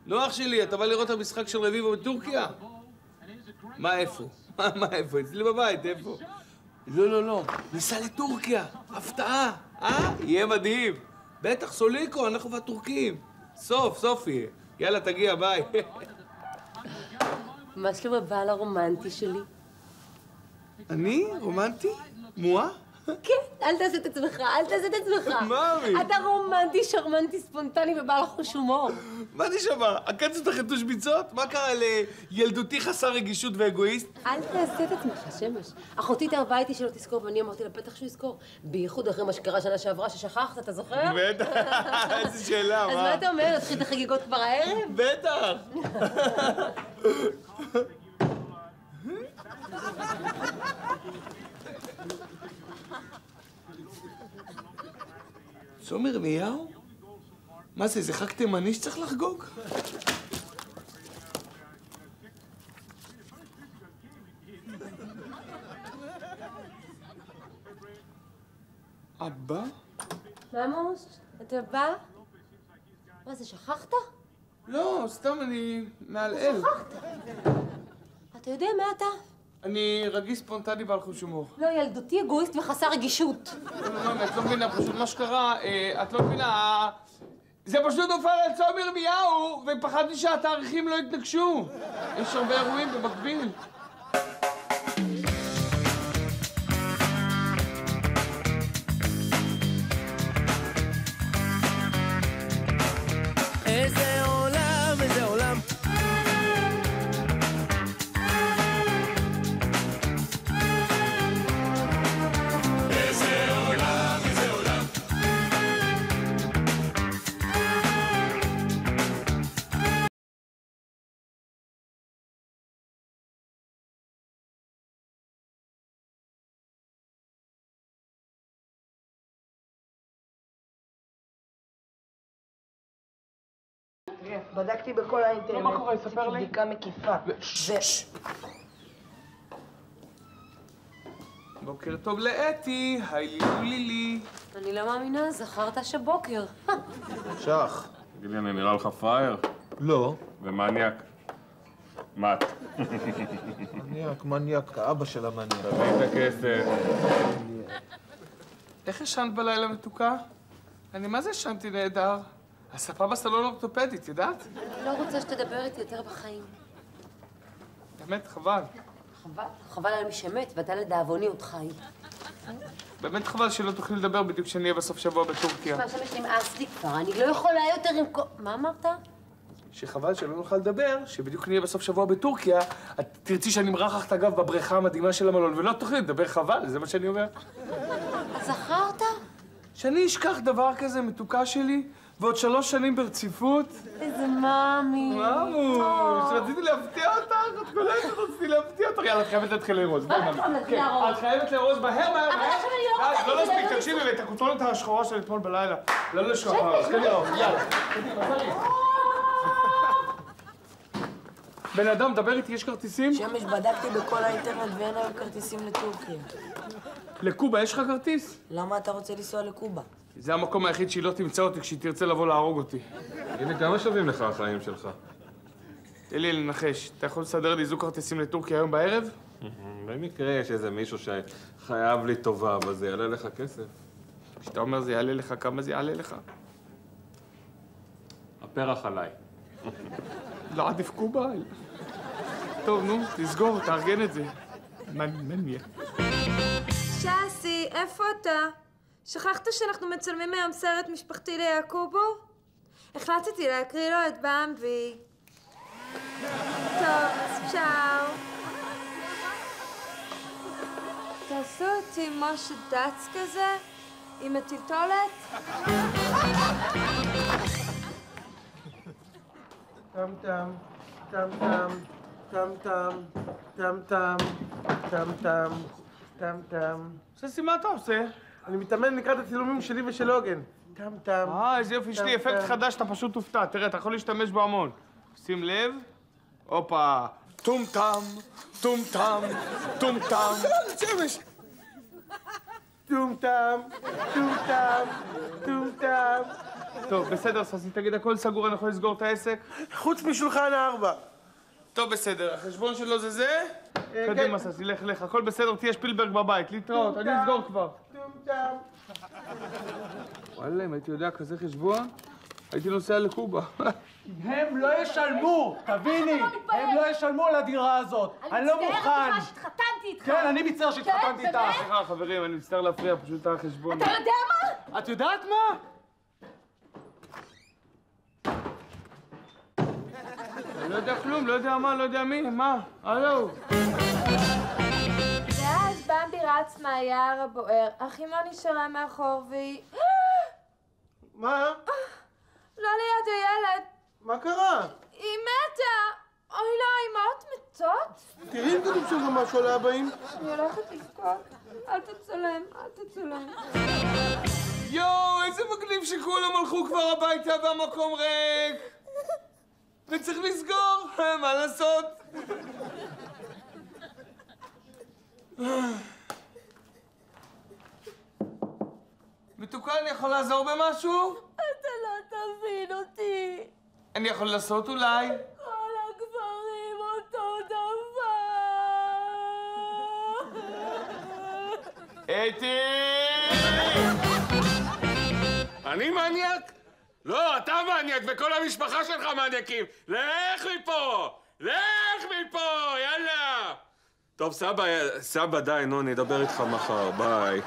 לא, אח שלי, אתה בא לראות את המשחק של רביבו בטורקיה? מה, איפה? מה, איפה? אצלי בבית, איפה? לא, ניסע לטורקיה, הפתעה, יהיה מדהים. בטח, סוליקו, אנחנו והטורקים. סוף יהיה. יאללה, תגיע, ביי. מה שלום הבעל הרומנטי שלי? אני? רומנטי? מואה? כן, אל תעשה את עצמך, אל תעשה את עצמך. מאמי. אתה רומנטי, שרמנטי, ספונטני ובעל חוש הומור. מה נשמע? עקצת לך חטוש ביצות? מה קרה לילדותי חסר רגישות ואגואיסט? אל תעשה את עצמך, שמש. אחותי התערבה איתי שלא תזכור, ואני אמרתי לה, בטח שהוא יזכור. בייחוד אחרי מה שקרה שנה שעברה, ששכחת, אתה זוכר? בטח, איזה שאלה, מה? אז מה אתה אומר, נתחיל את החגיגות כבר הערב? בטח. צום ירמיהו? מה זה חג תימני שצריך לחגוג? אבא? ממוש, אתה בא? מה זה, שכחת? לא, סתם אני מעלעל. שכחת. אתה יודע מה אתה? אני רגיש ספונטני בעל חוש הומור. לא, ילדותי אגואיסט וחסר רגישות. לא, את לא מבינה, פשוט מה שקרה, את לא מבינה, זה פשוט נופל על צום ירמיהו, ופחדתי שהתאריכים לא יתנגשו. יש הרבה אירועים במקביל. איזה עולם, איזה עולם. בדקתי בכל האינטרנט. מה קורה? ספר לי. בדיקה מקיפה. בוקר טוב לאתי, היי לילי. אני לא מאמינה, זכרת שבוקר. שח. תגיד לי, אני נראה לך פראייר? לא. ומניאק? מה את? מניאק, האבא של המניאק. תביא את הכסף. איך ישנת בלילה מתוקה? אני מה זה ישנתי נהדר? הספה בסלון אורתופדית, יודעת? אני לא רוצה שתדבר איתי יותר בחיים. באמת, חבל. חבל על מי שמת, ואתה לדאבוני עוד חי. באמת חבל שלא תוכלי לדבר בדיוק כשאני אהיה בסוף שבוע בטורקיה. מה, שמש נמאס לי כבר, אני לא יכולה יותר עם כל... מה אמרת? שחבל שלא נוכל לדבר, שבדיוק נהיה בסוף שבוע בטורקיה, את תרצי שאני אמרח לך את הגב בבריכה המדהימה של המלון, ולא תוכלי לדבר, חבל, זה מה שאני אומר. זכרת? שאני אשכח דבר כזה, מתוקה שלי, ועוד 3 שנים ברציפות. איזה מאמי. ממוש, רציתי להפתיע אותך, את קולטת, רציתי להפתיע אותך. יאללה, את חייבת להתחיל לארוז. בואי, מאמי. את חייבת לארוז מהר. לא להספיק, תקשיבי, ואת הכותונת השחורה של אתמול בלילה. לא לשכוח, אז כן יאללה, יאללה. בן אדם, דבר איתי, יש כרטיסים? שמש, בדקתי בכל האינטרנט ואין היום כרטיסים לטורקיה. לקובה יש לך כרטיס? למה אתה רוצה לנסוע לקובה? זה המקום היחיד שהיא לא תמצא אותי כשהיא תרצה לבוא להרוג אותי. הנה, כמה שווים לך החיים שלך? תן לי לנחש, אתה יכול לסדר לי זוג כרטיסים לטורקיה היום בערב? במקרה יש איזה מישהו שחייב לי טובה, אבל זה יעלה לך כסף. כשאתה אומר זה יעלה לך, כמה זה יעלה לך? הפרח עליי. לא עדיף קובה. טוב, נו, תסגור, תארגן את זה. מניה. שסי, איפה אתה? שכחת שאנחנו מצלמים היום סרט משפחתי ליעקובו? החלטתי להקריא לו את במבי. טוב, אז צ'או. תעשו אותי משה דץ כזה, עם הטלטולת. טם טם, טם טם, טם טם, טם טם, טם טם, טם טם. שסי, מה אתה עושה? אני מתאמן לקראת הצילומים שלי ושל עוגן. טם טם. איזה יופי, יש לי אפקט חדש, אתה פשוט תופתע. תראה, אתה יכול להשתמש בו המון. שים לב. הופה. טום טם, טום טם, טום טם. שמש. טום טם, טום טם, טום טם, טוב, בסדר, ססי, תגיד, הכל סגור, אני יכול לסגור את העסק? חוץ משולחן 4. טוב, בסדר, החשבון שלו זה זה? קדימה, ססי, לך, הכל בסדר, תהיה שפילברג בבית, להתראות, אני אסגור כבר. וואלה, אם הייתי יודע כזה חשבון, הייתי נוסע לקובה. הם לא ישלמו, תביני, הם לא ישלמו על הדירה הזאת. אני לא מוכן. אני מצטערת שהתחתנתי איתך. כן, אני מצטער שהתחתנתי איתך. סליחה, חברים, אני מצטער להפריע, פשוט החשבון. אתה יודע מה? את יודעת מה? אני לא יודע כלום, לא יודע מה, לא יודע מי, מה? הלו. ואז במבי רץ מהיער הבוער, אך אמו נשארה מאחור והיא... מה? לא ליד הילד, מה קרה? היא מתה! אוי לא, אמהות מתות? תראי אם כתוב שם גם משהו על האבאים. אני הולכת לבכות. אל תצלם, אל תצלם. יואו, איזה מגניב שכולם הלכו כבר הביתה והמקום ריק. וצריך לסגור, מה לעשות? מתוקה, אני יכול לעזור במשהו? אתה לא תבין אותי. אני יכול לעשות אולי? כל הגברים אותו דבר. אתי! אני מניאק? לא, אתה מניאק וכל המשפחה שלך מניאקים. לך מפה! לך מפה! יאללה! טוב, סבא, די, נו, נדבר איתך מחר. ביי.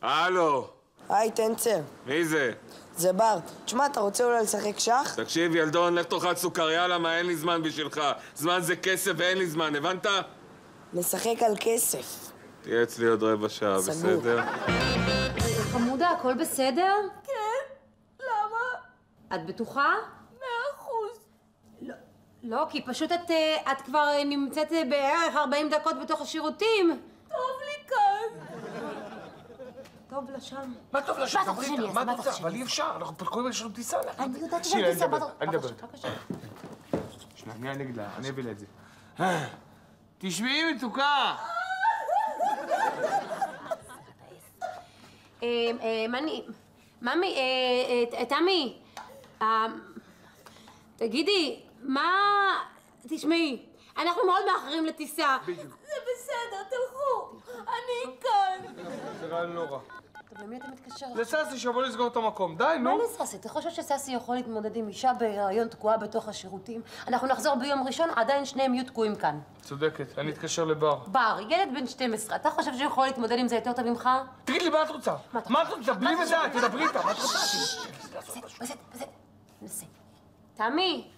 הלו. היי, טנצר. מי זה? זה בר. תשמע, אתה רוצה אולי לשחק שח? תקשיב, ילדון, לך תאכל סוכריה, למה אין לי זמן בשבילך. זמן זה כסף ואין לי זמן, הבנת? נשחק על כסף. תהיה אצלי עוד רבע שעה, סגור. בסדר? חמודה, הכל בסדר? כן? למה? את בטוחה? 100%. לא, כי פשוט את כבר נמצאת בערך 40 דקות בתוך השירותים. טוב לי כאן. טוב לשם. מה טוב לשם? מה אתה חושב שאני אעשה? מה אתה רוצה? אבל אי אפשר, אנחנו קוראים לשם טיסה. אני יודעת שנייה, שאני טיסה. אני אדבר איתה. שנייה, אני אגיד לה, אני אביא לה את זה. תשמעי, מתוקה! ממי, תמי, תגידי, מה... תשמעי, אנחנו מאוד מאחרים לטיסה. זה בסדר, תלכו. אני כאן. זה רעיון לא רע. טוב, למי אתה מתקשר? לססי, שיבוא לסגור את המקום. די, נו. מה לססי? אתה חושב שססי יכול להתמודד עם אישה בהיריון תקועה בתוך השירותים? אנחנו נחזור ביום ראשון, עדיין שניהם יהיו תקועים כאן. צודקת, אני אתקשר לבר. בר, ילד בן 12, אתה חושב שהוא יכול להתמודד עם זה יותר טוב ממך? תגיד לי, מה את רוצה? מה את רוצה? בלי ודעת, תדברי איתה, מה את רוצה? בסדר. נסה. תמי.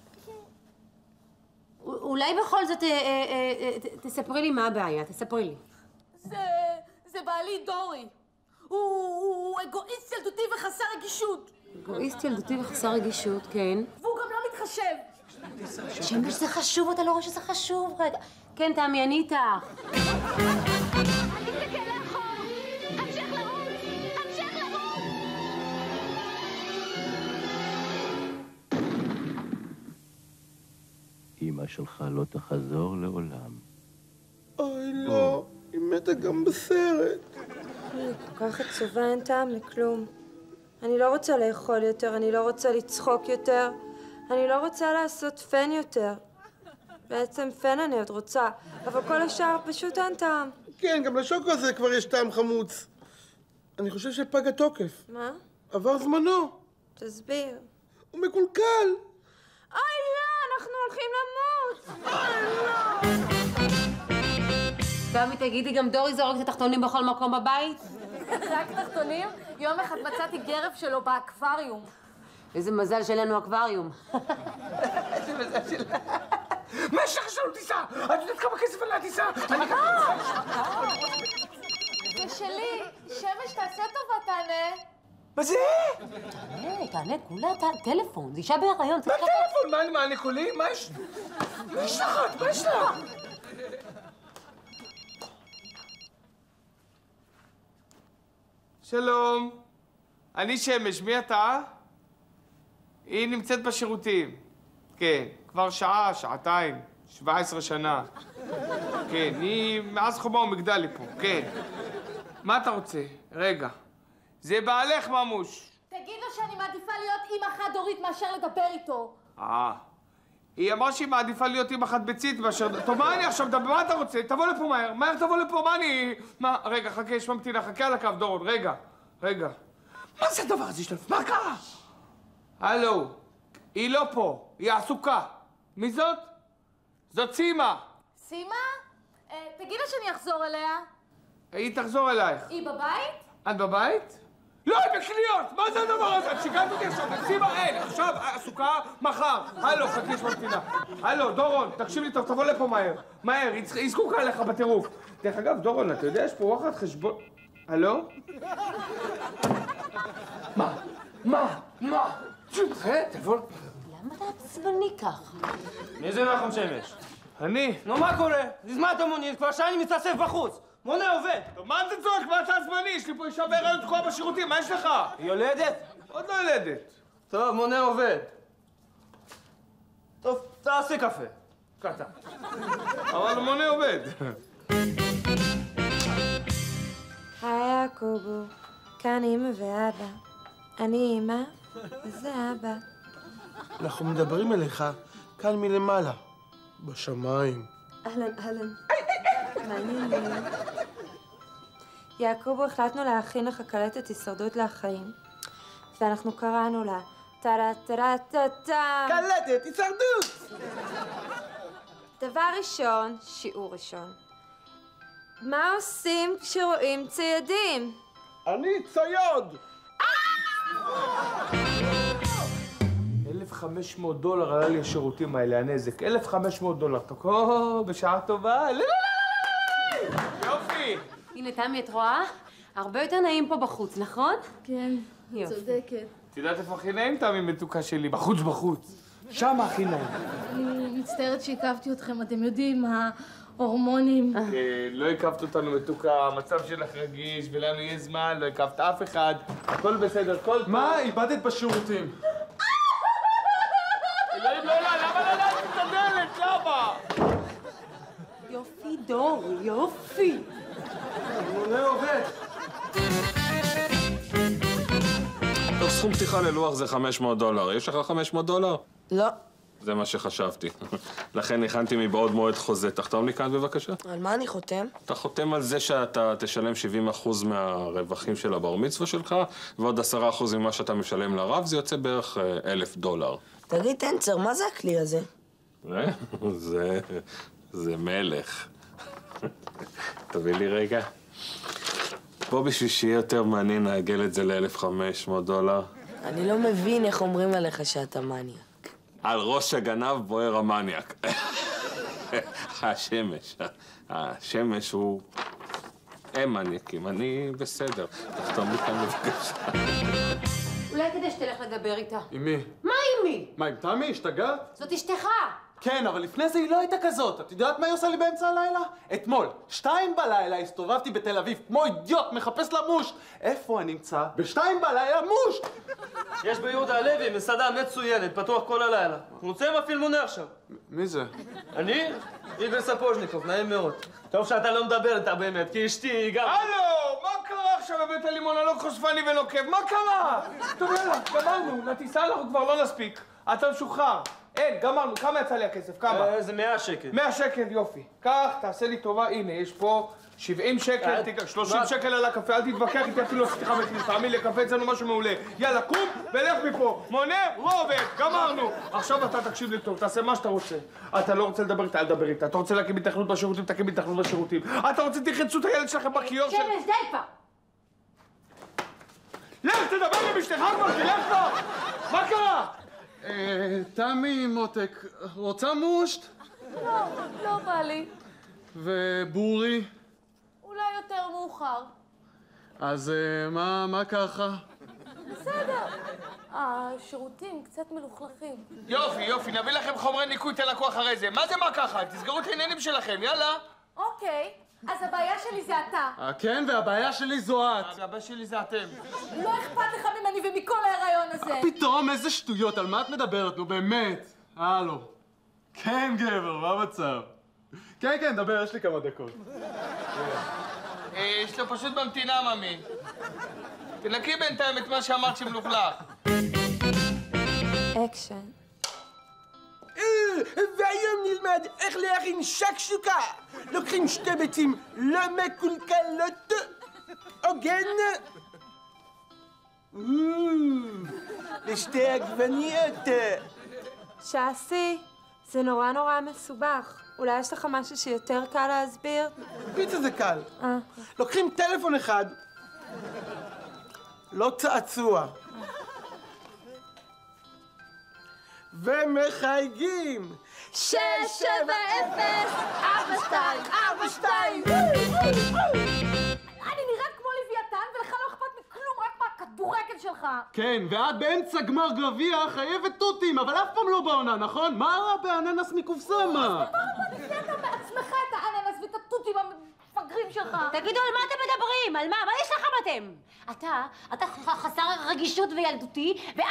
אולי בכל זאת תספרי לי מה הבעיה, תספרי לי. זה בעלי דורי. הוא אגואיסט ילדותי וחסר רגישות. אגואיסט ילדותי וחסר רגישות, כן. והוא גם לא מתחשב. שמש זה חשוב, אתה לא רואה שזה חשוב? רגע. כן, תמי, אני איתך. אמא שלך לא תחזור לעולם. אוי, לא. היא מתה גם בסרט. אני כל כך עצובה, אין טעם לכלום. אני לא רוצה לאכול יותר, אני לא רוצה לצחוק יותר, אני לא רוצה לעשות פן יותר. בעצם פן אני עוד רוצה, אבל כל השאר פשוט אין טעם. כן, גם לשוקו הזה כבר יש טעם חמוץ. אני חושב שפג התוקף. מה? עבר זמנו. תסביר. הוא מקולקל. אוי לא, אנחנו הולכים למות! אוי לא! תמי, תגידי, גם דורי זורק את התחתונים בכל מקום בבית? רק תחתונים? יום אחד מצאתי גרב שלו באקווריום. איזה מזל שאין לנו אקווריום. איזה מזל שלה. מה יש לך שלנו טיסה? את יודעת כמה כסף עליה טיסה? זה שלי. שמש, תעשה טובה, תענה. מה זה? תענה, כולה טלפון. זה אישה בהיריון. מה טלפון? מה, אני קולי? מה יש? מה יש לך? מה יש לך? שלום. אני שמש, מי אתה? היא נמצאת בשירותים. כן, כבר שעה, שעתיים, 17 שנה. כן, היא מאז חומה ומגדל לי פה, כן. מה אתה רוצה? רגע. זה בעלך ממוש. תגיד לו שאני מעדיפה להיות אימא חד-הורית מאשר לדבר איתו. היא אמרה שהיא מעדיפה להיות אימא חד ביצית מאשר... טוב, מה אני עכשיו מדבר? מה אתה רוצה? תבוא לפה מהר. מהר תבוא לפה, מה אני... מה? רגע, חכה, יש ממתינה, חכה על הקו, דורון, רגע. רגע. מה זה הדבר הזה שלנו? מה קרה? הלו, היא לא פה, היא עסוקה. מי זאת? זאת סימה. סימה? תגיד לה שאני אחזור אליה. היא תחזור אלייך. היא בבית? את בבית? לא, היא בקניות! מה זה הדבר הזה? את שיגעת אותי עכשיו, סימה, אין, עכשיו עסוקה, מחר. הלו, חכי, יש ממתינה. הלו, דורון, תקשיב לי טוב, תבוא לפה מהר. מהר, היא זקוקה עליך בטירוף. דרך אגב, דורון, אתה יודע, יש פה וואחד חשבון... הלו? מה? תבוא... למה אתה עצבני ככה? מי זה נחום שמש? אני. נו, מה קורה? הזמנת מונית, כבר שאני מצטרף בחוץ. מונה עובד. טוב, מה אתה צועק? מה אתה עצבני? יש לי פה אישה בהיריון תקועה בשירותים, מה יש לך? היא יולדת? עוד לא יולדת. טוב, מונה עובד. טוב, תעשה קפה. קטן. אבל מונה עובד. היי יעקובו, כאן אמא ואבא. אני אמא, וזה אבא. אנחנו מדברים אליך כאן מלמעלה, בשמיים. אהלן. מעניין. יעקובו, החלטנו להכין לך קלטת הישרדות לחיים. ואנחנו קראנו לה טה-טה-טה-טה. קלטת הישרדות! דבר ראשון, שיעור ראשון. מה עושים כשרואים ציידים? אני צייד! $1,500 עלה לי השירותים האלה, הנזק. $1,500. תקו, בשעה טובה. יופי! הנה, תמי, את רואה? הרבה יותר נעים פה בחוץ, נכון? כן, יופי. צודקת. את יודעת איפה הכי נעים, תמי מתוקה שלי? בחוץ. שם הכי נעים. אני מצטערת שהקפתי אתכם, אתם יודעים, ההורמונים. לא הקפת אותנו מתוקה, המצב שלך רגיש, ולנו יהיה זמן, לא הקפת אף אחד. הכל בסדר, הכל טוב. מה? איבדת בשירותים. אלוהים, לא, למה לא להציג את הדלת? למה? יופי, דור, יופי. מונה עובד. טוב, סכום פתיחה ללוח זה $500. יש לך $500? לא. זה מה שחשבתי. לכן הכנתי מבעוד מועד חוזה. תחתום לי כאן בבקשה. על מה אני חותם? אתה חותם על זה שאתה תשלם 70% מהרווחים של הבר מצווה שלך, ועוד 10% ממה שאתה משלם לרב, זה יוצא בערך $1,000. תגיד, טנצר, מה זה הכלי הזה? זה מלך. תביא לי רגע. פה בשביל שיהיה יותר מעניין נעגל את זה $1,500. אני לא מבין איך אומרים עליך שאתה מניאק. על ראש הגנב בוער המניאק. השמש הוא... הם מניאקים, אני בסדר. תחתום לי כאן בבקשה. אולי כדי שתלך לדבר איתה. עם מי? מה עם מי? מה, עם תמי? השתגעת? זאת אשתך. כן, אבל לפני זה היא לא הייתה כזאת. את יודעת מה היא עושה לי באמצע הלילה? אתמול, 2 בלילה, הסתובבתי בתל אביב כמו אידיוט, מחפש לה מוש. איפה אני נמצא? ב2 בלילה מוש! יש ביהודה הלוי מסעדה מצוינת, פתוח כל הלילה. רוצה מפעיל מונה עכשיו. מי זה? אני? איגור ספוז'ניקוב, נעים מאוד. טוב שאתה לא מדבר איתה באמת, כי אשתי היא גם... הלו, מה קרה עכשיו בבית הלימון הלא חושפני ונוקב? מה קרה? טוב, יאללה, גמרנו. לטיסה אנחנו כבר לא נספיק. אתה משוחרר. אין, גמרנו. כמה יצא לי הכסף? כמה? זה 100 שקל. 100 שקל, יופי. קח, תעשה לי טובה, הנה, יש פה 70 שקל, 30 שקל על הקפה, אל תתווכח איתי אפילו סליחה בכניס, תאמין לי, קפה אצלנו משהו מעולה. יאללה, קום ולך מפה. מונה, רוברט, גמרנו. עכשיו אתה תקשיב לי טוב, תעשה מה שאתה רוצה. אתה לא רוצה לדבר איתה, אל תדבר איתה. אתה רוצה להקים התנחלות בשירותים, תקים התנחלות בשירותים. אתה רוצה תרחצו את הילד שלכם בכיור של... שמש, די כבר. לך, תדבר עם אשתך כבר, תלך כבר. מה קרה? תמי מותק, רוצה מושט? לא בא לי. ובורי? אולי יותר מאוחר. אז מה ככה? בסדר. השירותים קצת מלוכלכים. יופי, נביא לכם חומרי ניקוי, תן לקוח אחרי זה. מה זה מה ככה? תסגרו את העניינים שלכם, יאללה. אוקיי, אז הבעיה שלי זה אתה. כן, והבעיה שלי זו את. הבעיה שלי זה אתם. לא אכפת לך ממני ומכל ההיריון הזה. פתאום איזה שטויות, על מה את מדברת? נו באמת. הלו. כן, גבר, מה המצב? כן, כן, דבר, יש לי כמה דקות. יש לו פשוט ממתינה, ממי. תנקי בינתיים את מה שאמרת שמלוכלך. אקשן. והיום נלמד איך להכין שקשוקה. לוקחים שתי ביצים לא מקולקלות. הוגן. לשתי עגבניות. שעשי, זה נורא מסובך. אולי יש לך משהו שיותר קל להסביר? פיצה זה קל. לוקחים טלפון אחד, לא צעצוע, ומחייגים. 6, 7, 0, 4, 2, 4, 2. אני נראית כמו לוויתן ולך לא אכפת מכלום, רק מהכדורגל שלך. כן, ואת באמצע גמר גביע חייבת תותים, אבל אף פעם לא בעונה, נכון? מה רע באננס מקופסה, מה? ניסית בעצמך את האננס ואת התותים המפגרים שלך. תגידו, על מה אתם מדברים? על מה? מה יש לכם אתם? אתה חסר רגישות וילדותי, ואת...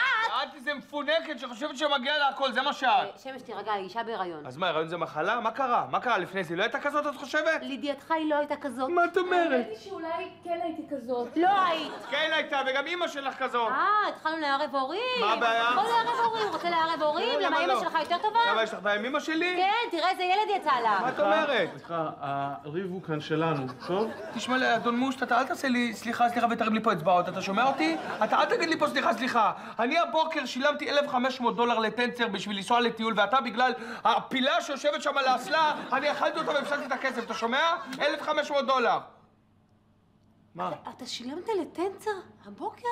את איזה מפונקת שחושבת שמגיע לה הכל, זה מה שאת. שמש, תירגע, היא אישה בהיריון. אז מה, הריון זה מחלה? מה קרה? מה קרה לפני זה? היא לא הייתה כזאת, את חושבת? לידיעתך היא לא הייתה כזאת. מה את אומרת? האמת היא שאולי כן הייתי כזאת. לא היית. כן הייתה, וגם אמא שלך כזאת. התחלנו לערב הורים. מה הבעיה? בוא לערב הורים. רוצה לערב הורים? למה אמא שלך יותר טובה? למה יש לך בעיה עם אמא שלי? כן, תראה איזה ילד יצא לה. מה את אומרת? סליחה, הריב הוא כאן שלנו, טוב? תשמע לי, אדון מושט, אתה אל תעשה לי סליחה ותרים לי פה אצבעות, אתה שומע אותי? אתה אל תגיד לי פה סליחה. אני הבוקר שילמתי $1,500 לטנצר בשביל לנסוע לטיול, ואתה בגלל הפילה שיושבת שם על האסלה, אני אכלתי אותה והפסדתי את הכסף, אתה שומע? $1,500. מה? אתה שילמת לטנצר הבוקר?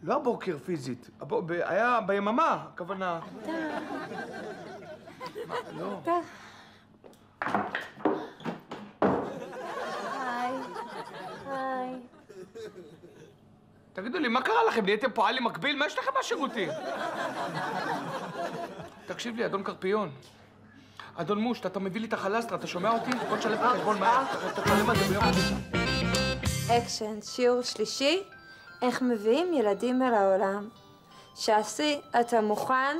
לא הבוקר פיזית, היה ביממה, הכוונה. מה? לא. היי. תגידו לי, מה קרה לכם? נהייתם פועלים מקביל? מה יש לכם בשירותים? תקשיב לי, אדון קרפיון. אדון מושט, אתה מביא לי את החלסטרה, אתה שומע אותי? בוא נשלם את החשבון מהר, אתה תשלם על זה ביום הזה. אקשן, שיעור שלישי, איך מביאים ילדים אל העולם. שעשי, אתה מוכן?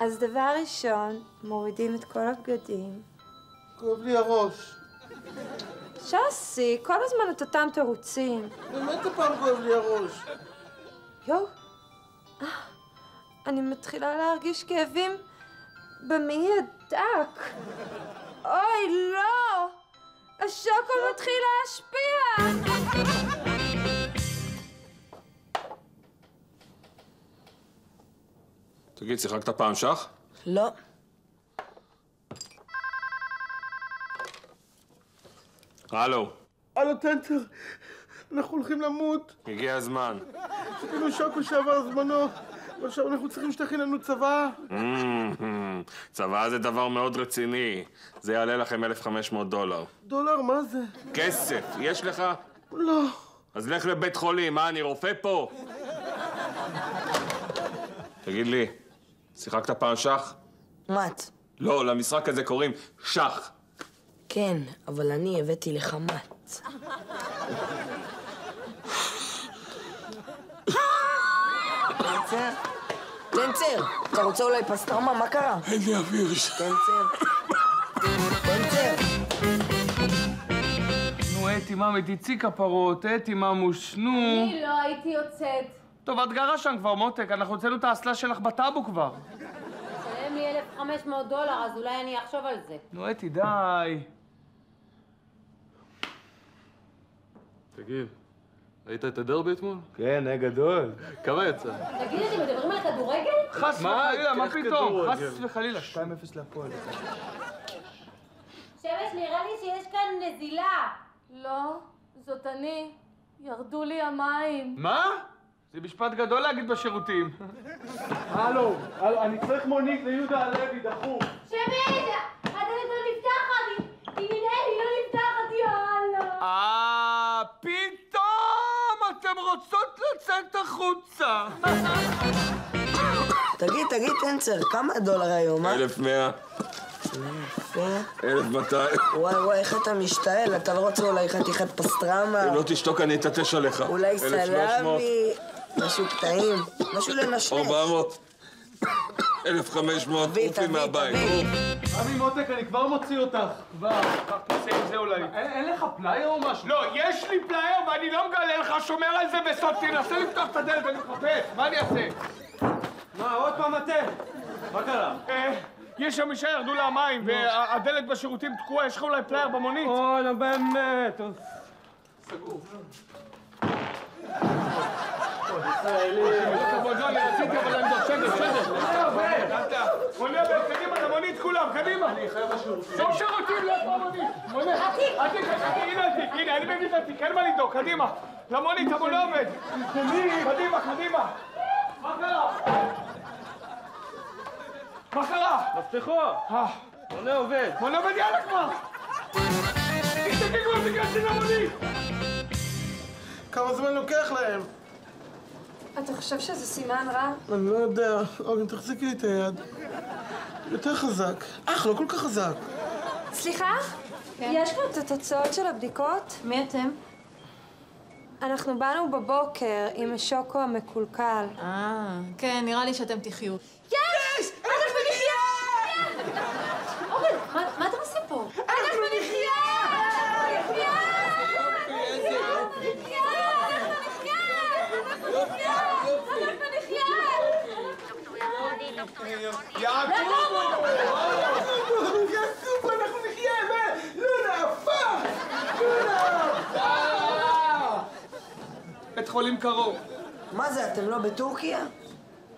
אז דבר ראשון, מורידים את כל הבגדים. כואב לי הראש. שעשי, כל הזמן את אותם תירוצים. באמת הפעם כואב לי הראש. יואו, אני מתחילה להרגיש כאבים במעי הדק. אוי, לא! השוקו מתחיל להשפיע! תגיד, שיחקת פעם שח? לא. הלו. הלו, טנצר, אנחנו הולכים למות. הגיע הזמן. שתינו שוקו שעבר זמנו, ועכשיו אנחנו צריכים שתכין לנו צבא. צבא זה דבר מאוד רציני. זה יעלה לכם $1,500. דולר, מה זה? כסף, יש לך? לא. אז לך לבית חולים, מה, אני רופא פה? תגיד לי, שיחקת פעם שח? מת. לא, למשחק הזה קוראים שח. כן, אבל אני הבאתי לך מת. טנצר, אתה רוצה אולי פסטרמה? מה קרה? אין לי אוויר. טנצר. נו, אתי ממי, תצאי כפרות, אתי ממוש, נו. אני לא הייתי יוצאת. טוב, את גרה שם כבר, מותק, אנחנו הוצאנו את האסלה שלך בטאבו כבר. תשלם לי $1,500, אז אולי אני אחשוב על זה. נו, אתי, די. תגיד, ראית את הדרבי אתמול? כן, היה גדול. כמה יצא? תגיד, אתם מדברים על כדורגל? חס וחלילה, מה איך פתאום? כדורגל? חס וחלילה, 2-0 להפועל. שמש, נראה לי שיש כאן נזילה. לא, זאת אני. ירדו לי המים. מה? זה משפט גדול להגיד בשירותים. הלו, אני צריך מונית ליהודה הלוי, דחוף. שמש! הדלת לא נפתחת! היא לא נפתחת, יאללה! פתאום אתם רוצות לצאת החוצה. תגיד, טנצר, כמה $1 היום, אה? 1,100. 1,200. וואי, איך אתה משתעל? אתה לא רוצה אולי חתיכת פסטרמה? אם לא תשתוק אני אתעטש עליך. אולי 1,300. סלמי, משהו קטעים, משהו לנשנש. 400. 1,500 עופי מהבית. עמי מותק, אני כבר מוציא אותך. כבר. תעשה עם זה אולי. אין לך פלייר או משהו? לא, יש לי פלייר ואני לא מגלה לך, שומר על זה בסוד. תנסה לפתוח את הדלת, אני מחפש. מה אני אעשה? מה, עוד פעם אתם? מה קרה? יש שם אישה ירדו לה המים והדלת בשירותים תקועה, יש לך אולי פלייר במונית? אוי, נו באמת. סגור. מונה עובד, קדימה, למונית כולם, קדימה! אני חייב לשירותים. שום שירותים, לא במונית! מונה! עתיק, הנה עתיק, הנה, אני מביא את עתיק, אין מה לדאוג, קדימה! למונית, המונה עובד! קדימה, קדימה! מה קרה? מה קרה? מפתחות! מונה עובד! מונה עובד, יאללה כבר! תשתגגו, תיכנסי למונית! כמה זמן לוקח להם? אתה חושב שזה סימן רע? אני לא יודע. אוקיי, תחזיקי לי את היד. יותר חזק. לא כל כך חזק. סליחה? כן. יש כבר את התוצאות של הבדיקות? מי אתם? אנחנו באנו בבוקר עם השוקו המקולקל. כן, נראה לי שאתם תחיו. יש! אנחנו נחיה! אורן, מה אתם עושים פה? אנחנו נחיה! יעקוב, אנחנו נחיה! לונה, הפך! בית חולים קרוב. מה זה, אתם לא בטורקיה?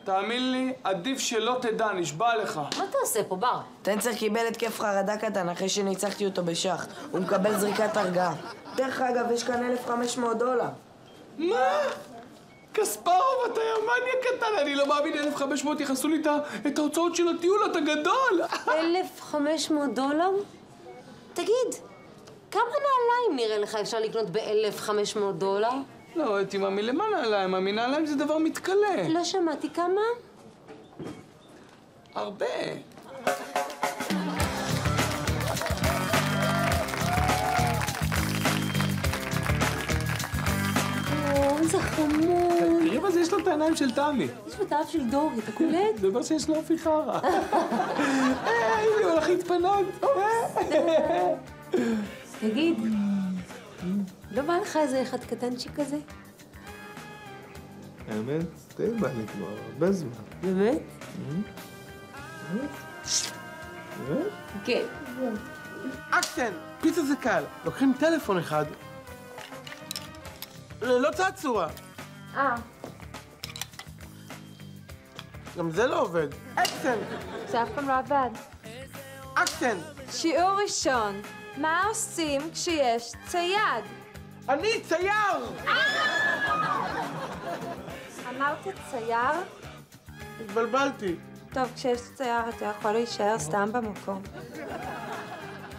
תאמין לי, עדיף שלא תדע, נשבע לך. מה אתה עושה פה, בר? טנצר קיבל התקף חרדה קטן אחרי שניצחתי אותו בשח. הוא מקבל זריקת הרגעה. דרך אגב, יש כאן $1,500. מה? קספרוב, אתה מניאק קטן, אני לא מאמין, 1,500 יכנסו לי את ההוצאות של הטיול, אתה גדול! $1,500? תגיד, כמה נעליים נראה לך אפשר לקנות $1,500? לא, תיממי, למה נעליים? נעליים זה דבר מתכלה. לא שמעתי כמה? הרבה. איזה חמוד. תראי מה זה, יש לו את העיניים של תמי. יש לו את האף של דורי, אתה קולט? זה אומר שיש לו אופי חרא. הנה, הוא הולך להתפנות. תגיד, לא בא לך איזה אחד קטנצ'יק כזה? האמת, די בא לי כבר הרבה זמן. באמת? כן. אקשן! פיצה זה קל. לוקחים טלפון אחד. לא צעצוע. גם זה לא עובד. אקשן! זה אף פעם לא עבד. אקשן! שיעור ראשון, מה עושים כשיש צייד? אני צייר! אמרת צייר? התבלבלתי. טוב, כשיש צייר אתה יכול להישאר סתם במקום.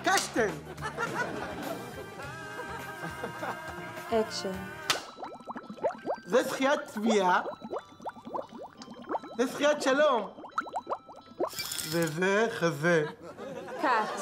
קשטן! אקשן. זה זכיית צביעה. זה זכיית שלום. וזה חזה. קאט.